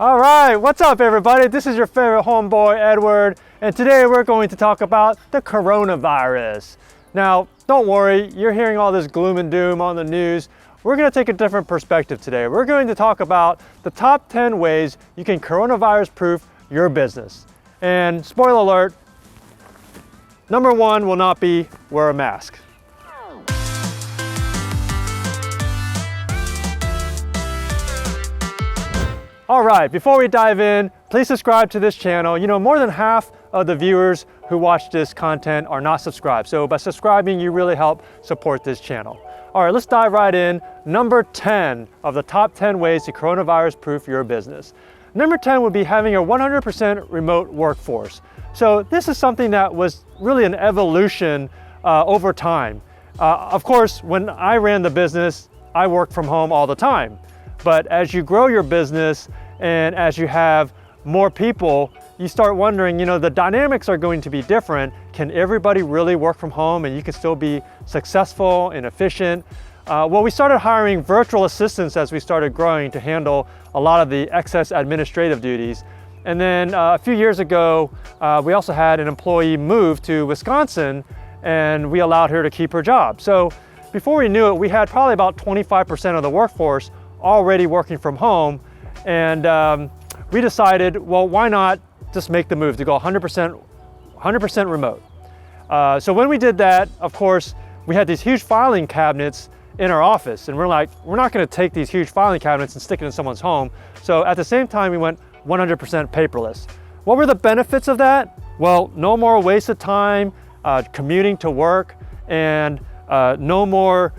All right, what's up everybody? This is your favorite homeboy, Edward, and today we're going to talk about the coronavirus. Now, don't worry, you're hearing all this gloom and doom on the news. We're going to take a different perspective today. We're going to talk about the top 10 ways you can coronavirus-proof your business. And spoiler alert, number one will not be wear a mask. All right, before we dive in, please subscribe to this channel. You know, more than half of the viewers who watch this content are not subscribed. So by subscribing, you really help support this channel. All right, let's dive right in. Number 10 of the top 10 ways to coronavirus-proof your business. Number 10 would be having a 100% remote workforce. So this is something that was really an evolution over time. Of course, when I ran the business, I worked from home all the time. But as you grow your business and as you have more people, you start wondering, you know, the dynamics are going to be different. Can everybody really work from home and you can still be successful and efficient? Well, we started hiring virtual assistants as we started growing to handle a lot of the excess administrative duties. And then a few years ago, we also had an employee move to Wisconsin and we allowed her to keep her job. So before we knew it, we had probably about 25% of the workforce already working from home, and we decided, well, why not just make the move to go 100% remote. So when we did that, of course, we had these huge filing cabinets in our office, and we're like, we're not going to take these huge filing cabinets and stick it in someone's home. So at the same time, we went 100% paperless. What were the benefits of that? Well, no more wasted time commuting to work, and no more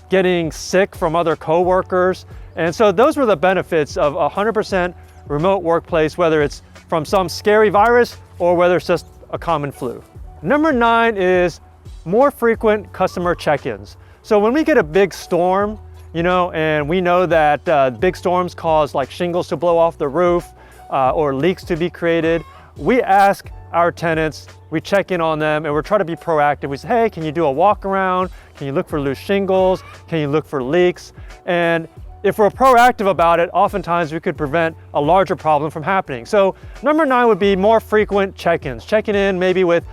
getting sick from other coworkers. And so those were the benefits of a 100% remote workplace, whether it's from some scary virus or whether it's just a common flu. Number 9 is more frequent customer check-ins. So when we get a big storm, you know, and we know that big storms cause like shingles to blow off the roof or leaks to be created, we ask our tenants, we check in on them, and we're trying to be proactive. We say, hey, can you do a walk around? Can you look for loose shingles? Can you look for leaks? And if we're proactive about it, oftentimes we could prevent a larger problem from happening. So number 9 would be more frequent check-ins. Checking in maybe with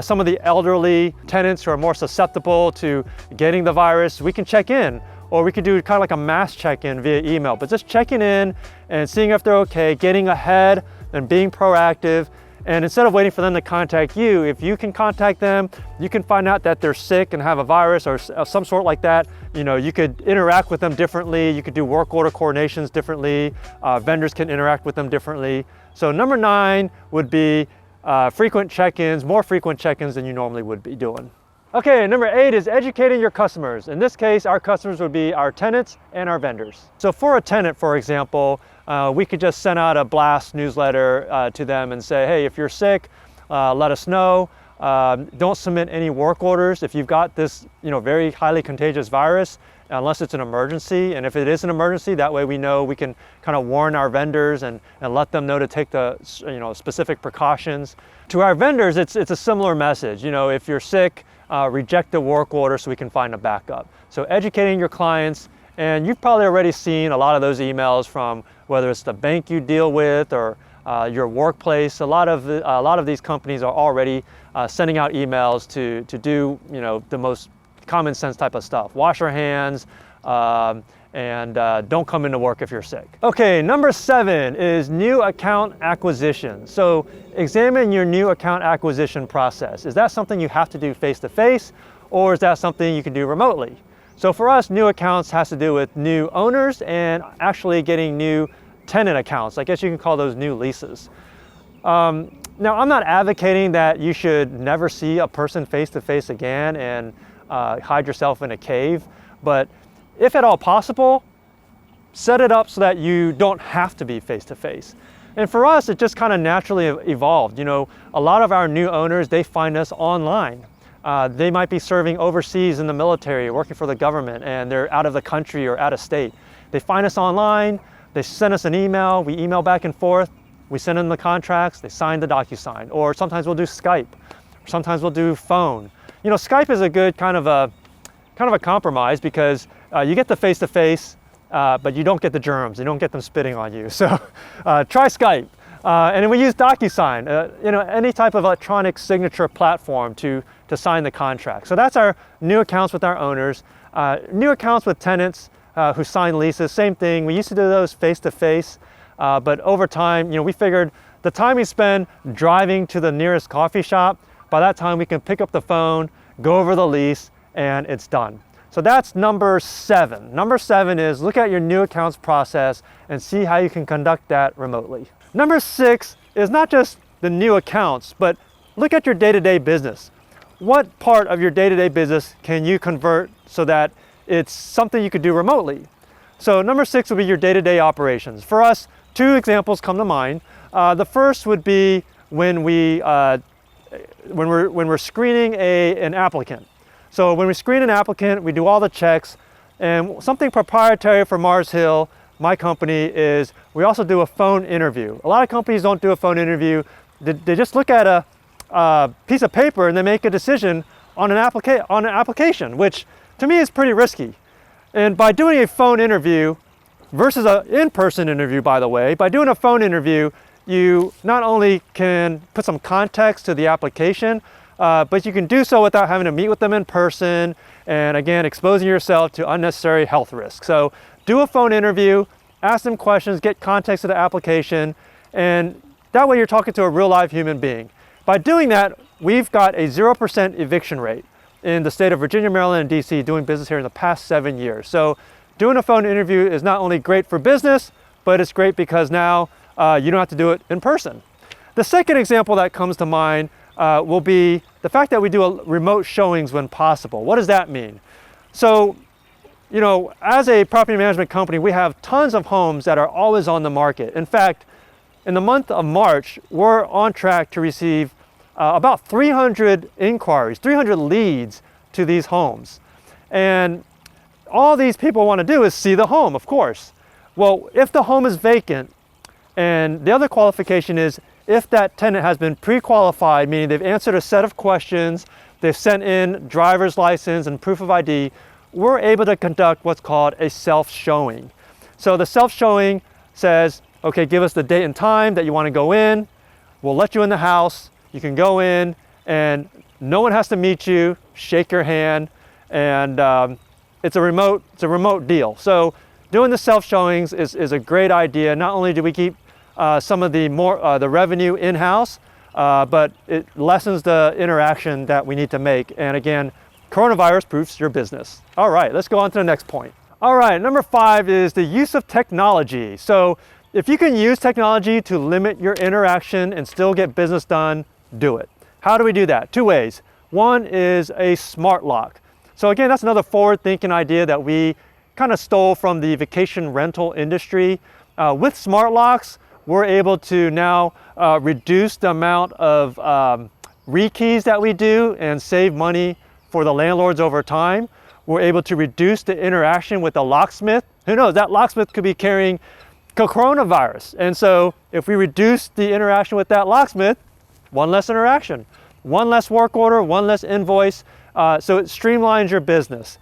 some of the elderly tenants who are more susceptible to getting the virus. We can check in, or we could do kind of like a mass check-in via email, but just checking in and seeing if they're okay, getting ahead and being proactive. And instead of waiting for them to contact you, if you can contact them, you can find out that they're sick and have a virus or some sort like that. You know, you could interact with them differently. You could do work order coordinations differently. Vendors can interact with them differently. So number 9 would be frequent check-ins, more frequent check-ins than you normally would be doing. Okay, number 8 is educating your customers. In this case, our customers would be our tenants and our vendors. So for a tenant, for example, we could just send out a blast newsletter to them and say, hey, if you're sick, let us know. Don't submit any work orders if you've got this, you know, very highly contagious virus, unless it's an emergency. And if it is an emergency, that way we know we can kind of warn our vendors and let them know to take the, you know, specific precautions. To our vendors, it's a similar message. You know, if you're sick, reject the work order so we can find a backup. So educating your clients, and you've probably already seen a lot of those emails from whether it's the bank you deal with or your workplace. A lot of these companies are already sending out emails to do, you know, the most common sense type of stuff. Wash your hands and don't come into work if you're sick. Okay, number 7 is new account acquisition. So examine your new account acquisition process. Is that something you have to do face-to-face, or is that something you can do remotely? So for us, new accounts has to do with new owners and actually getting new tenant accounts. I guess you can call those new leases. Now, I'm not advocating that you should never see a person face-to-face again and hide yourself in a cave, but if at all possible, set it up so that you don't have to be face-to-face. And for us, it just kind of naturally evolved. You know, a lot of our new owners, they find us online. They might be serving overseas in the military, working for the government, and they're out of the country or out of state. They find us online, they send us an email, we email back and forth, we send them the contracts, they sign the DocuSign, or sometimes we'll do Skype, or sometimes we'll do phone. You know, Skype is a good kind of a compromise because you get the face-to-face, but you don't get the germs, you don't get them spitting on you. So try Skype. And then we use DocuSign, any type of electronic signature platform to sign the contract. So that's our new accounts with our owners. New accounts with tenants who sign leases, same thing. We used to do those face-to-face, but over time, we figured the time we spend driving to the nearest coffee shop, by that time we can pick up the phone, go over the lease, and it's done. So that's number 7. Number 7 is look at your new accounts process and see how you can conduct that remotely. Number 6 is not just the new accounts, but look at your day-to-day business. What part of your day-to-day business can you convert so that it's something you could do remotely? So number 6 would be your day-to-day operations. For us, 2 examples come to mind. The first would be when we're screening an applicant. So when we screen an applicant, we do all the checks, and something proprietary for Mars Hill, my company, is we also do a phone interview. A lot of companies don't do a phone interview. They just look at a piece of paper and they make a decision on an application, which to me is pretty risky. And by doing a phone interview versus an in-person interview, by the way, by doing a phone interview, you not only can put some context to the application, but you can do so without having to meet with them in person, and again, exposing yourself to unnecessary health risks. So do a phone interview, ask them questions, get context of the application, and that way you're talking to a real live human being. By doing that, we've got a 0% eviction rate in the state of Virginia, Maryland, and DC, doing business here in the past 7 years. So doing a phone interview is not only great for business, but it's great because now you don't have to do it in person. The second example that comes to mind will be the fact that we do remote showings when possible. What does that mean? So, as a property management company, we have tons of homes that are always on the market. In fact, in the month of March, we're on track to receive about 300 inquiries, 300 leads to these homes. And all these people want to do is see the home, of course. Well, if the home is vacant, and the other qualification is if that tenant has been pre-qualified, meaning they've answered a set of questions, they've sent in driver's license and proof of ID, we're able to conduct what's called a self-showing. So the self-showing says, okay, give us the date and time that you want to go in. We'll let you in the house. You can go in and no one has to meet you, shake your hand, and it's a remote deal. So doing the self-showings is a great idea. Not only do we keep some of the revenue in-house, but it lessens the interaction that we need to make. And again, coronavirus proofs your business. All right, let's go on to the next point. All right, number 5 is the use of technology. So if you can use technology to limit your interaction and still get business done, do it. How do we do that? 2 ways. One is a smart lock. So again, that's another forward-thinking idea that we kind of stole from the vacation rental industry. With smart locks, we're able to now reduce the amount of rekeys that we do and save money for the landlords over time. We're able to reduce the interaction with the locksmith. Who knows, that locksmith could be carrying coronavirus. And so if we reduce the interaction with that locksmith, one less interaction, one less work order, one less invoice. So it streamlines your business.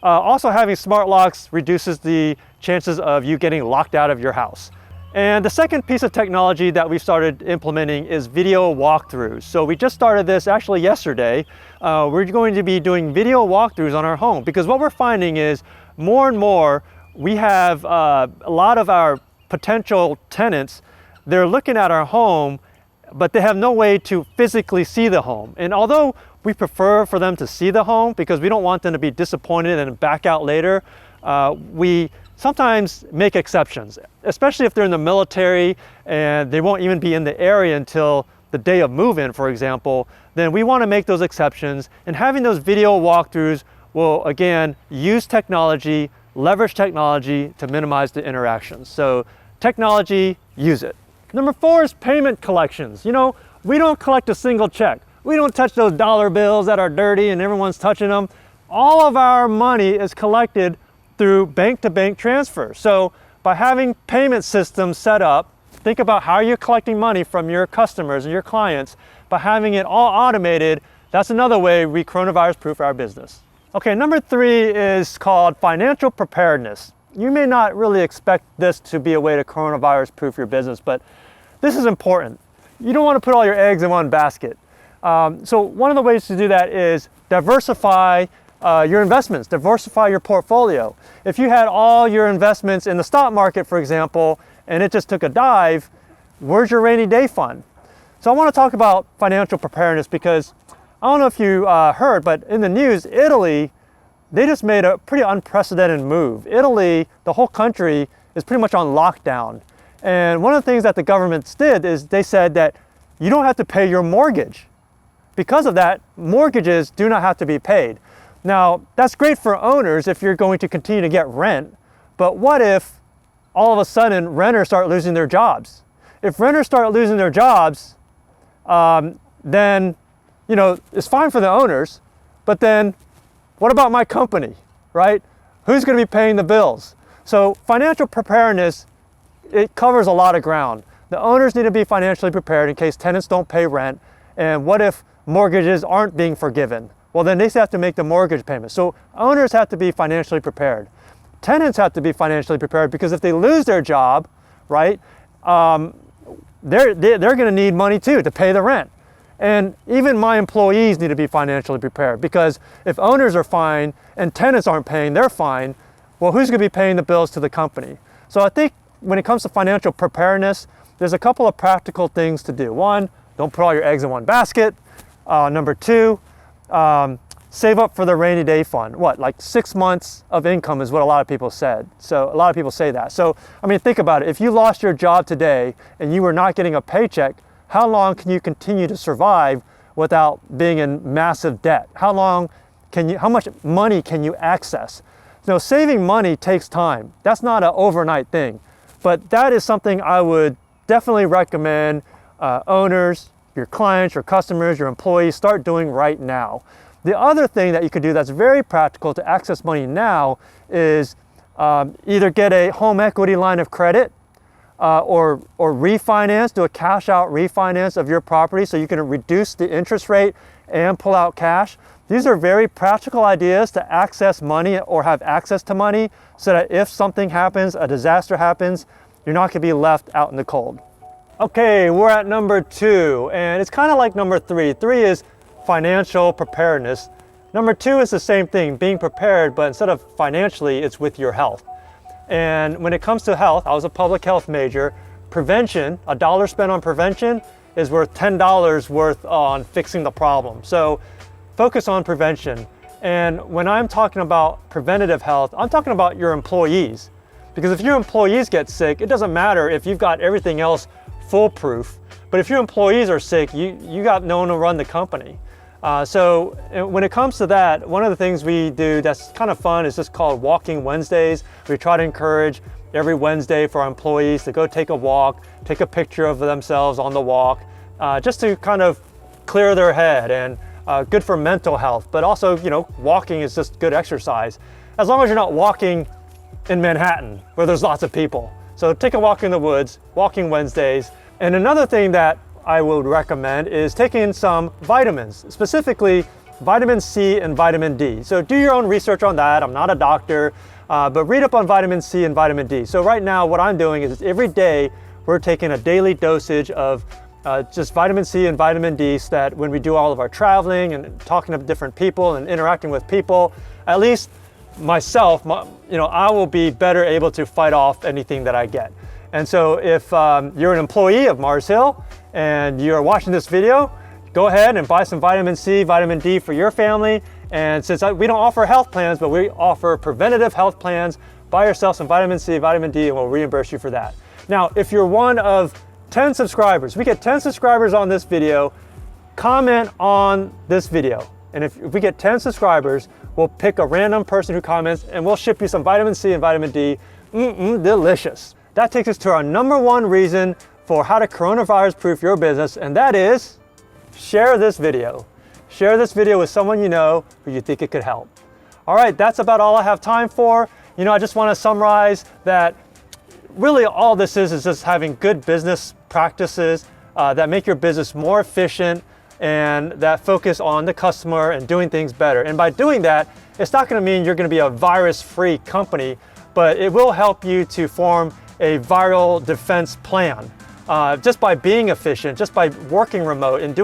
Also, having smart locks reduces the chances of you getting locked out of your house. And the second piece of technology that we started implementing is video walkthroughs. So we just started this actually yesterday. We're going to be doing video walkthroughs on our home because what we're finding is more and more we have a lot of our potential tenants, they're looking at our home, but they have no way to physically see the home. And although we prefer for them to see the home because we don't want them to be disappointed and back out later, we sometimes make exceptions, especially if they're in the military and they won't even be in the area until the day of move-in, for example. Then we want to make those exceptions, and having those video walkthroughs will again use technology, leverage technology to minimize the interactions. So technology, use it. Number 4 is payment collections. We don't collect a single check. We don't touch those dollar bills that are dirty and everyone's touching them. All of our money is collected through bank-to-bank transfers. So by having payment systems set up, think about how you're collecting money from your customers and your clients. By having it all automated, that's another way we coronavirus proof our business. Okay, number 3 is called financial preparedness. you may not really expect this to be a way to coronavirus-proof your business, but this is important. You don't want to put all your eggs in one basket. So one of the ways to do that is diversify your investments, diversify your portfolio. If you had all your investments in the stock market, for example, and it just took a dive, where's your rainy day fund? So I want to talk about financial preparedness because I don't know if you heard, but in the news, Italy, they just made a pretty unprecedented move. Italy, the whole country, is pretty much on lockdown. And one of the things that the governments did is they said that you don't have to pay your mortgage. Because of that, mortgages do not have to be paid. Now, that's great for owners if you're going to continue to get rent, but what if all of a sudden renters start losing their jobs? If renters start losing their jobs, then, you know, it's fine for the owners, but then what about my company, right? Who's going to be paying the bills? So financial preparedness, it covers a lot of ground. The owners need to be financially prepared in case tenants don't pay rent. And what if mortgages aren't being forgiven? Well, then they have to make the mortgage payment. So owners have to be financially prepared. Tenants have to be financially prepared because if they lose their job, right, they're going to need money too to pay the rent. And even my employees need to be financially prepared because if owners are fine and tenants aren't paying their fine, well, who's going to be paying the bills to the company? So I think when it comes to financial preparedness, there's a couple of practical things to do. One, don't put all your eggs in one basket. Number two, save up for the rainy day fund. What, like 6 months of income is what a lot of people said. So a lot of people say that. So, I mean, think about it. If you lost your job today and you were not getting a paycheck, how long can you continue to survive without being in massive debt? How much money can you access? You know, saving money takes time. That's not an overnight thing, but that is something I would definitely recommend owners, your clients, your customers, your employees start doing right now. The other thing that you could do that's very practical to access money now is either get a home equity line of credit or refinance, do a cash out refinance of your property so you can reduce the interest rate and pull out cash. These are very practical ideas to access money or have access to money so that if something happens, a disaster happens, you're not going to be left out in the cold. Okay, we're at number 2, and it's kind of like number 3. 3 is financial preparedness. Number 2 is the same thing, being prepared, but instead of financially, it's with your health. And when it comes to health, I was a public health major. Prevention, $1 spent on prevention is worth $10 worth on fixing the problem. So focus on prevention. And when I'm talking about preventative health, I'm talking about your employees. Because if your employees get sick, it doesn't matter if you've got everything else foolproof, but if your employees are sick, you got no one to run the company. So when it comes to that, one of the things we do that's kind of fun is just called Walking Wednesdays. We try to encourage every Wednesday for our employees to go take a walk, take a picture of themselves on the walk, just to kind of clear their head and good for mental health. But also, you know, walking is just good exercise, as long as you're not walking in Manhattan where there's lots of people. So take a walk in the woods, Walking Wednesdays. And another thing that I would recommend is taking some vitamins, specifically vitamin C and vitamin D. So do your own research on that. I'm not a doctor, but read up on vitamin C and vitamin D. So right now what I'm doing is every day we're taking a daily dosage of just vitamin C and vitamin D so that when we do all of our traveling and talking to different people and interacting with people, at least myself, you know, I will be better able to fight off anything that I get. And so if you're an employee of Mars Hill and you're watching this video, go ahead and buy some vitamin C, vitamin D for your family. And since we don't offer health plans, but we offer preventative health plans, buy yourself some vitamin C, vitamin D, and we'll reimburse you for that. Now, if you're one of 10 subscribers, we get 10 subscribers on this video, comment on this video. And if we get 10 subscribers, we'll pick a random person who comments and we'll ship you some vitamin C and vitamin D. Delicious. That takes us to our number 1 reason for how to coronavirus-proof your business, and that is share this video. Share this video with someone you know who you think it could help. All right, that's about all I have time for. You know, I just want to summarize that really all this is just having good business practices that make your business more efficient and that focus on the customer and doing things better. And by doing that, it's not going to mean you're going to be a virus-free company, but it will help you to form a viral defense plan. Just by being efficient, just by working remote and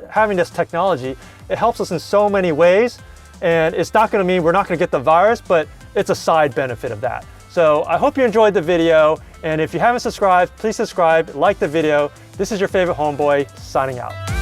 having this technology, it helps us in so many ways. And it's not going to mean we're not going to get the virus, but it's a side benefit of that. So I hope you enjoyed the video. And if you haven't subscribed, please subscribe, like the video. This is your favorite homeboy signing out.